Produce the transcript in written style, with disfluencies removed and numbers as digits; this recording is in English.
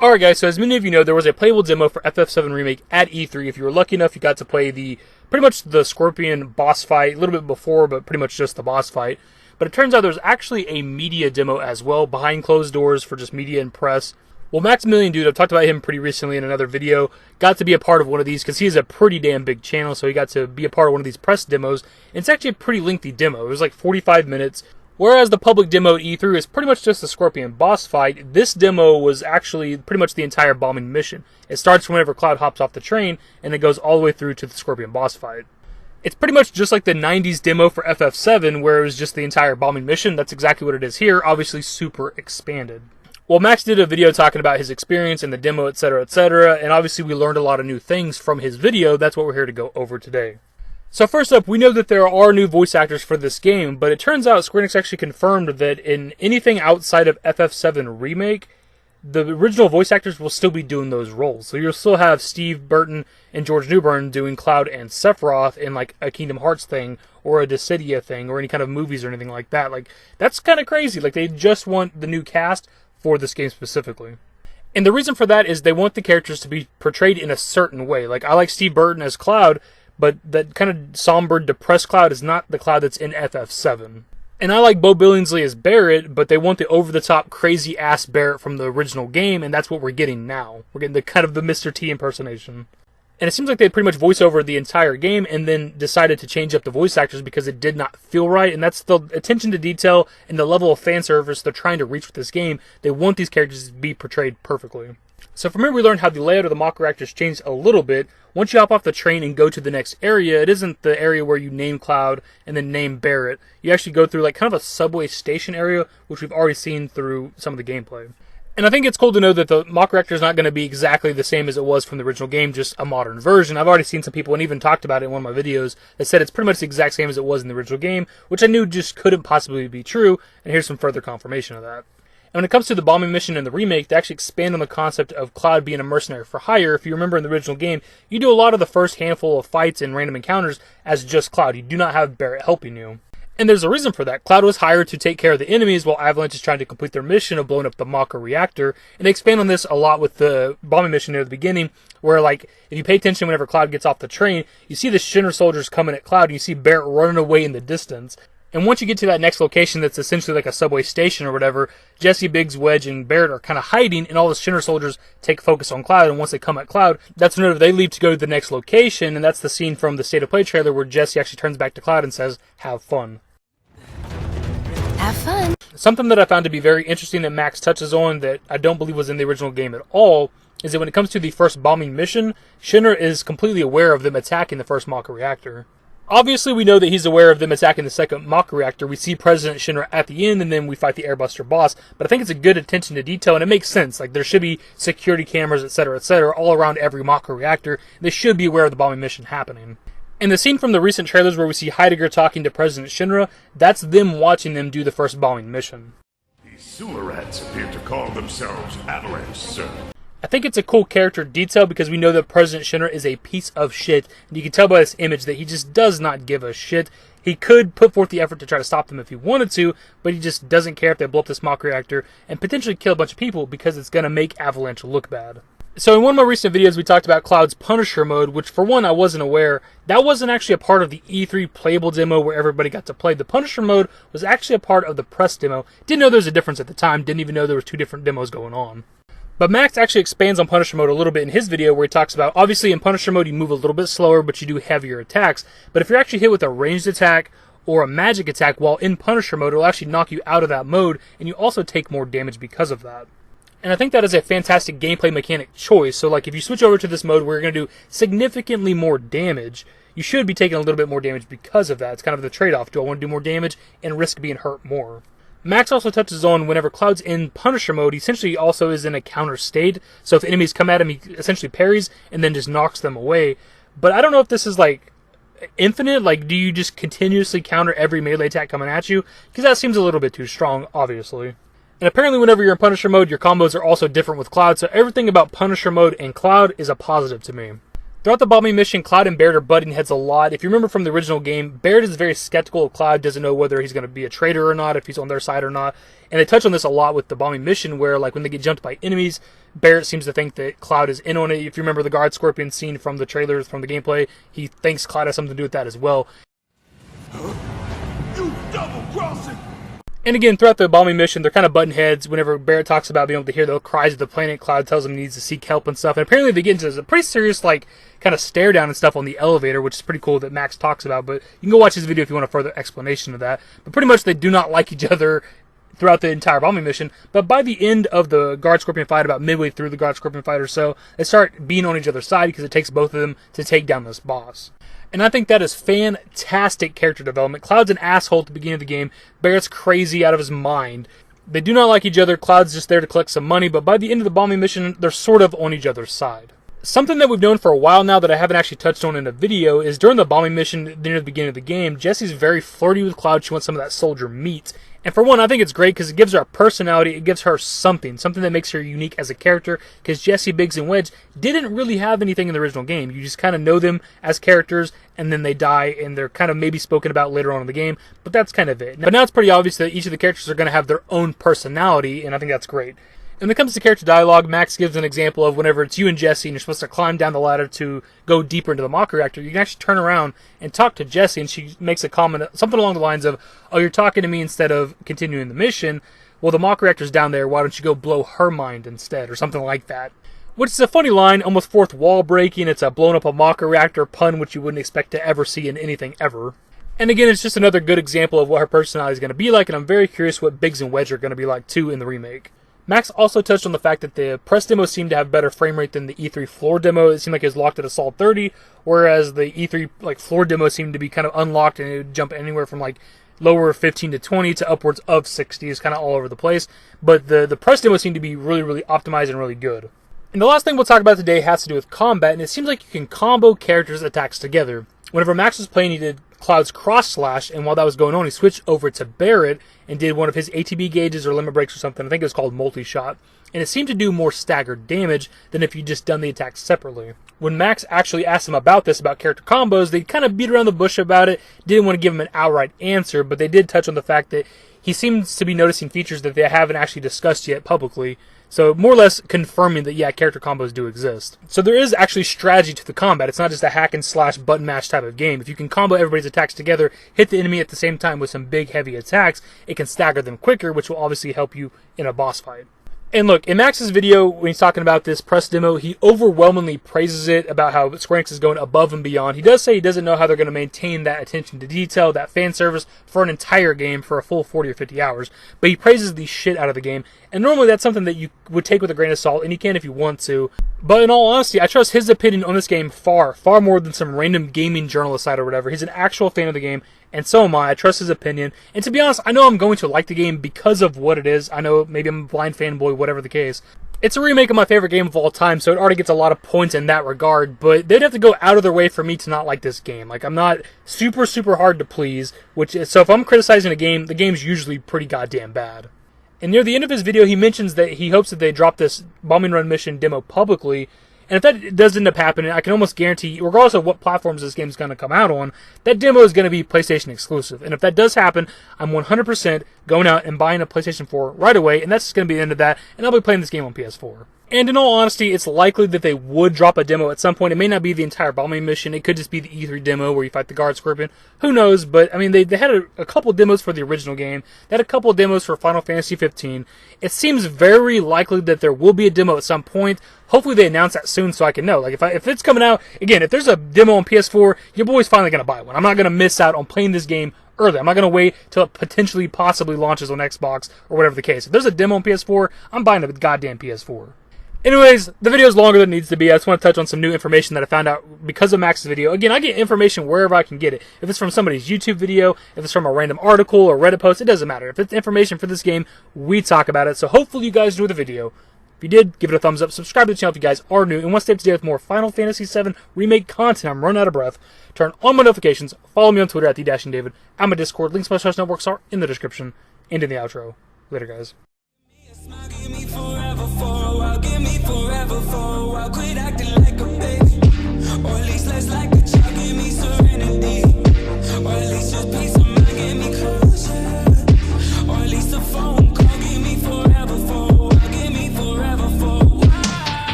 Alright guys, so as many of you know, there was a playable demo for FF7 Remake at E3. If you were lucky enough, you got to play pretty much the Scorpion boss fight, a little bit before, but pretty much just the boss fight. But it turns out there's actually a media demo as well, behind closed doors for just media and press. Well, Maximilian Dood, I've talked about him pretty recently in another video, got to be a part of one of these because he has a pretty damn big channel, so he got to be a part of one of these press demos. And it's actually a pretty lengthy demo. It was like 45 minutes. Whereas the public demo at E3 is pretty much just the Scorpion boss fight, this demo was actually pretty much the entire bombing mission. It starts whenever Cloud hops off the train, and it goes all the way through to the Scorpion boss fight. It's pretty much just like the 90s demo for FF7, where it was just the entire bombing mission. That's exactly what it is here, obviously super expanded. Well, Max did a video talking about his experience in the demo, etc., and obviously we learned a lot of new things from his video. That's what we're here to go over today. So first up, we know that there are new voice actors for this game, but it turns out Square Enix actually confirmed that in anything outside of FF7 Remake, the original voice actors will still be doing those roles. So you'll still have Steve Burton and George Newbern doing Cloud and Sephiroth in like a Kingdom Hearts thing, or a Dissidia thing, or any kind of movies or anything like that. Like, that's kind of crazy. Like, they just want the new cast for this game specifically. And the reason for that is they want the characters to be portrayed in a certain way. Like, I like Steve Burton as Cloud, but that kind of somber, depressed Cloud is not the Cloud that's in FF7. And I like Bo Billingsley as Barrett, but they want the over-the-top, crazy-ass Barrett from the original game, and that's what we're getting now. We're getting the kind of the Mr. T impersonation. And it seems like they pretty much voice over the entire game and then decided to change up the voice actors because it did not feel right, and that's the attention to detail and the level of fan service they're trying to reach with this game. They want these characters to be portrayed perfectly. So from here we learned how the layout of the mock reactors changed a little bit. Once you hop off the train and go to the next area, it isn't the area where you name Cloud and then name Barrett. You actually go through like kind of a subway station area, which we've already seen through some of the gameplay. And I think it's cool to know that the mock reactor is not going to be exactly the same as it was from the original game, just a modern version. I've already seen some people, and even talked about it in one of my videos, that said it's pretty much the exact same as it was in the original game, which I knew just couldn't possibly be true, and here's some further confirmation of that. And when it comes to the bombing mission in the remake, they actually expand on the concept of Cloud being a mercenary for hire. If you remember in the original game, you do a lot of the first handful of fights and random encounters as just Cloud. You do not have Barrett helping you. And there's a reason for that. Cloud was hired to take care of the enemies while Avalanche is trying to complete their mission of blowing up the Maka reactor. And they expand on this a lot with the bombing mission near the beginning, where like if you pay attention whenever Cloud gets off the train, you see the Shinra soldiers coming at Cloud and you see Barrett running away in the distance. And once you get to that next location that's essentially like a subway station or whatever, Jesse, Biggs, Wedge, and Barrett are kind of hiding, and all the Shinra soldiers take focus on Cloud, and once they come at Cloud, that's whenever they leave to go to the next location, and that's the scene from the State of Play trailer where Jesse actually turns back to Cloud and says, "Have fun." Have fun. Something that I found to be very interesting that Max touches on that I don't believe was in the original game at all is that when it comes to the first bombing mission, Shinra is completely aware of them attacking the first Maka reactor. Obviously, we know that he's aware of them attacking the second Maka reactor. We see President Shinra at the end, and then we fight the Airbuster boss. But I think it's a good attention to detail, and it makes sense. Like, there should be security cameras, etc., all around every Maka reactor. They should be aware of the bombing mission happening. And the scene from the recent trailers where we see Heidegger talking to President Shinra, that's them watching them do the first bombing mission. These sewer rats appear to call themselves Avalanche, sir. I think it's a cool character detail because we know that President Shinra is a piece of shit, and you can tell by this image that he just does not give a shit. He could put forth the effort to try to stop them if he wanted to, but he just doesn't care if they blow up this mock reactor and potentially kill a bunch of people because it's going to make Avalanche look bad. So in one of my recent videos, we talked about Cloud's Punisher mode, which for one, I wasn't aware. That wasn't actually a part of the E3 playable demo where everybody got to play. The Punisher mode was actually a part of the press demo. Didn't know there was a difference at the time. Didn't even know there were two different demos going on. But Max actually expands on Punisher mode a little bit in his video where he talks about, obviously in Punisher mode you move a little bit slower, but you do heavier attacks. But if you're actually hit with a ranged attack or a magic attack while in Punisher mode, it'll actually knock you out of that mode, and you also take more damage because of that. And I think that is a fantastic gameplay mechanic choice. So like if you switch over to this mode where you're going to do significantly more damage, you should be taking a little bit more damage because of that. It's kind of the trade-off. Do I want to do more damage and risk being hurt more? Max also touches on whenever Cloud's in Punisher mode, he essentially also is in a counter state. So if enemies come at him, he essentially parries and then just knocks them away. But I don't know if this is like infinite. Like, do you just continuously counter every melee attack coming at you? Because that seems a little bit too strong, obviously. And apparently whenever you're in Punisher mode, your combos are also different with Cloud. So everything about Punisher mode and Cloud is a positive to me. Throughout the bombing mission, Cloud and Barret are butting heads a lot. If you remember from the original game, Barret is very skeptical of Cloud, doesn't know whether he's going to be a traitor or not, if he's on their side or not. And they touch on this a lot with the bombing mission, where like when they get jumped by enemies, Barret seems to think that Cloud is in on it. If you remember the Guard Scorpion scene from the trailers, from the gameplay, he thinks Cloud has something to do with that as well. You double-crossing! And again, throughout the bombing mission, they're kind of butting heads. Whenever Barret talks about being able to hear the cries of the planet, Cloud tells him he needs to seek help and stuff. And apparently they get into a pretty serious, like, kind of stare down and stuff on the elevator, which is pretty cool that Max talks about. But you can go watch his video if you want a further explanation of that. But pretty much they do not like each other throughout the entire bombing mission. But by the end of the Guard Scorpion fight, about midway through the Guard Scorpion fight or so, they start being on each other's side because it takes both of them to take down this boss. And I think that is fantastic character development. Cloud's an asshole at the beginning of the game. Barret's crazy out of his mind. They do not like each other. Cloud's just there to collect some money. But by the end of the bombing mission, they're sort of on each other's side. Something that we've known for a while now that I haven't actually touched on in a video is during the bombing mission near the beginning of the game, Jessie's very flirty with Cloud. She wants some of that soldier meat. And for one, I think it's great because it gives her a personality. It gives her something that makes her unique as a character. Because Jessie, Biggs, and Wedge didn't really have anything in the original game. You just kind of know them as characters, and then they die, and they're kind of maybe spoken about later on in the game. But that's kind of it. But now it's pretty obvious that each of the characters are going to have their own personality, and I think that's great. And when it comes to character dialogue, Max gives an example of whenever it's you and Jessie and you're supposed to climb down the ladder to go deeper into the Mach reactor, you can actually turn around and talk to Jessie, and she makes a comment, something along the lines of, "Oh, you're talking to me instead of continuing the mission. Well, the Mach reactor's down there, why don't you go blow her mind instead?" or something like that. Which is a funny line, almost fourth wall breaking. It's a blown up a Mach reactor pun, which you wouldn't expect to ever see in anything ever. And again, it's just another good example of what her personality is going to be like, and I'm very curious what Biggs and Wedge are going to be like too in the remake. Max also touched on the fact that the press demo seemed to have better frame rate than the E3 floor demo. It seemed like it was locked at a solid 30, whereas the E3 floor demo seemed to be kind of unlocked, and it would jump anywhere from lower 15 to 20 to upwards of 60. It's kind of all over the place. But the press demo seemed to be really, really optimized and really good. And the last thing we'll talk about today has to do with combat, and it seems like you can combo characters' attacks together. Whenever Max was playing, he did Cloud's cross slash, and while that was going on, he switched over to Barret and did one of his ATB gauges or limit breaks or something. I think it was called multi-shot, and it seemed to do more staggered damage than if you just done the attacks separately. When Max actually asked him about character combos, they kind of beat around the bush about it, didn't want to give him an outright answer, but they did touch on the fact that he seems to be noticing features that they haven't actually discussed yet publicly. So more or less confirming that, yeah, character combos do exist. So there is actually strategy to the combat. It's not just a hack and slash button mash type of game. If you can combo everybody's attacks together, hit the enemy at the same time with some big heavy attacks, it can stagger them quicker, which will obviously help you in a boss fight. And look, in Max's video, when he's talking about this press demo, he overwhelmingly praises it about how Square Enix is going above and beyond. He does say he doesn't know how they're going to maintain that attention to detail, that fan service, for an entire game for a full 40 or 50 hours. But he praises the shit out of the game. And normally that's something that you would take with a grain of salt, and you can if you want to. But in all honesty, I trust his opinion on this game far, far more than some random gaming journalist site or whatever. He's an actual fan of the game, and so am I. I trust his opinion. And to be honest, I know I'm going to like the game because of what it is. I know maybe I'm a blind fanboy, whatever the case. It's a remake of my favorite game of all time, so it already gets a lot of points in that regard, but they'd have to go out of their way for me to not like this game. I'm not super, super hard to please, so if I'm criticizing a game, the game's usually pretty goddamn bad. And near the end of his video, he mentions that he hopes that they drop this bombing run mission demo publicly. And if that does end up happening, I can almost guarantee, regardless of what platforms this game is going to come out on, that demo is going to be PlayStation exclusive. And if that does happen, I'm 100% going out and buying a PlayStation 4 right away, and that's just going to be the end of that, and I'll be playing this game on PS4. And in all honesty, it's likely that they would drop a demo at some point. It may not be the entire bombing mission. It could just be the E3 demo where you fight the Guard Scorpion. Who knows? But, I mean, they had a couple demos for the original game. They had a couple demos for Final Fantasy XV. It seems very likely that there will be a demo at some point. Hopefully they announce that soon so I can know. If it's coming out, again, if there's a demo on PS4, your boy's finally going to buy one. I'm not going to miss out on playing this game early. I'm not going to wait till it potentially, possibly launches on Xbox or whatever the case. If there's a demo on PS4, I'm buying a goddamn PS4. Anyways, the video is longer than it needs to be. I just want to touch on some new information that I found out because of Max's video. Again, I get information wherever I can get it. If it's from somebody's YouTube video, if it's from a random article or Reddit post, it doesn't matter. If it's information for this game, we talk about it. So hopefully you guys enjoyed the video. If you did, give it a thumbs up. Subscribe to the channel if you guys are new and want to stay up to date with more Final Fantasy VII Remake content. I'm running out of breath. Turn on my notifications. Follow me on Twitter at th-david. I'm my Discord. Links to my social networks are in the description and in the outro. Later, guys. Give me forever for a while, give me forever for a while. Quit